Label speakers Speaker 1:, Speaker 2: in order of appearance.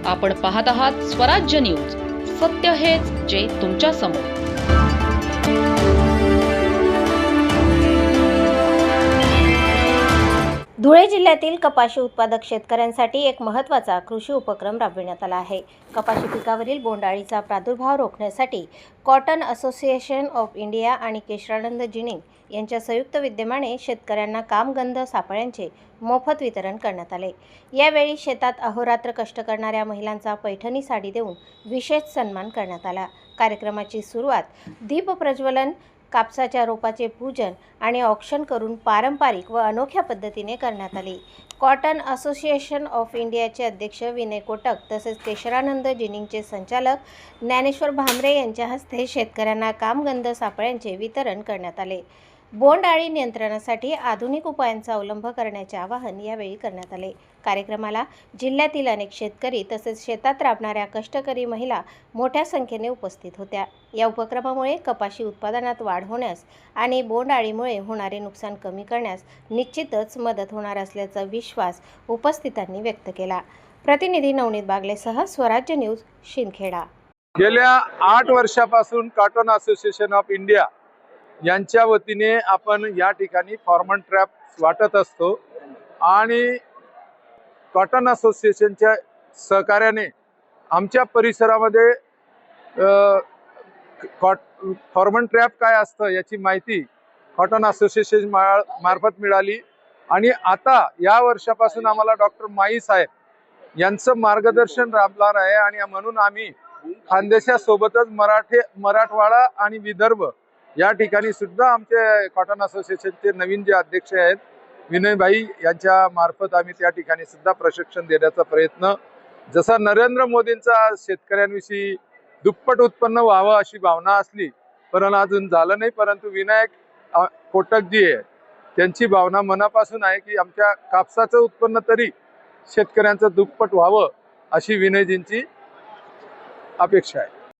Speaker 1: आपण पाहत आहात स्वराज्य न्यूज, सत्य हेच जे तुमच्या समोर।
Speaker 2: धुळे जिल्ह्यातील कपाशी उत्पादक शेतकऱ्यांसाठी एक महत्त्वाचा कृषी उपक्रम राबविण्यात आला आहे। कपाशी पिकावरील बोंडअळीचा प्रादुर्भाव रोखण्यासाठी कॉटन असोसिएशन ऑफ इंडिया आणि केशरानंद जिनिंग यांच्या संयुक्त विद्यमाने शेतकऱ्यांना कामगंध सापळ्यांचे मोफत वितरण करण्यात आले। यावेळी शेतात अहोरात्र कष्ट करणाऱ्या महिलांचा पैठणी साडी देऊन विशेष सन्मान करण्यात आला। कार्यक्रमाची सुरुवात दीप प्रज्वलन, कापसाच्या रोपाचे पूजन आणि औक्षण करून पारंपरिक व अनोख्या पद्धतीने करण्यात आली। कॉटन असोसिएशन ऑफ इंडियाचे अध्यक्ष विनय कोटक तसेच केशरानंद जिनिंगचे संचालक ज्ञानेश्वर भामरे यांच्या हस्ते शेतकऱ्यांना कामगंध सापळ्यांचे वितरण करण्यात आले। बोंडअळी नियंत्रणासाठी आधुनिक उपायांचा अवलंब करण्याचे आवाहन यावेळी करण्यात आले। कार्यक्रमाला जिल्ह्यातील अनेक शेतकरी तसेच शेतात राबणाऱ्या कष्टकरी महिला मोठ्या संख्येने उपस्थित होत्या। या उपक्रमामुळे कपाशी उत्पादनात वाढ होण्यास आणि बोंडअळीमुळे होणारे नुकसान कमी करण्यास निश्चितच मदत होणार असल्याचा विश्वास उपस्थितांनी व्यक्त केला। प्रतिनिधी नवनीत बागलेसह स्वराज्य न्यूज, शिंदखेडा।
Speaker 3: गेल्या 8 वर्षापासून कॉटन असोसिएशन ऑफ इंडिया यांच्या वतीने आपण या ठिकाणी फॉर्मन ट्रॅप वाटत असतो आणि कॉटन असोसिएशनच्या सहकार्याने आमच्या परिसरामध्ये फॉर्मन ट्रॅप काय असतं याची माहिती कॉटन असोसिएशन मार्फत मिळाली आणि आता या वर्षापासून आम्हाला डॉक्टर माई साहेब यांचं मार्गदर्शन लाभणार आहे आणि म्हणून आम्ही खानदेशासोबतच मराठवाडा आणि विदर्भ या ठिकाणी सुद्धा आमचे कॉटन असोसिएशनचे नवीन जे अध्यक्ष आहेत विनय भाई यांच्या मार्फत आम्ही त्या ठिकाणी सुद्धा प्रशिक्षण देण्याचा प्रयत्न, जसा नरेंद्र मोदींचा शेतकऱ्यांविषयी दुप्पट उत्पन्न व्हावं अशी भावना असली पण अजून झालं नाही, परंतु विनायक कोटक जी आहे त्यांची भावना मनापासून आहे की आमच्या कापसाचं उत्पन्न तरी शेतकऱ्यांचं दुप्पट व्हावं अशी विनयजींची अपेक्षा आहे।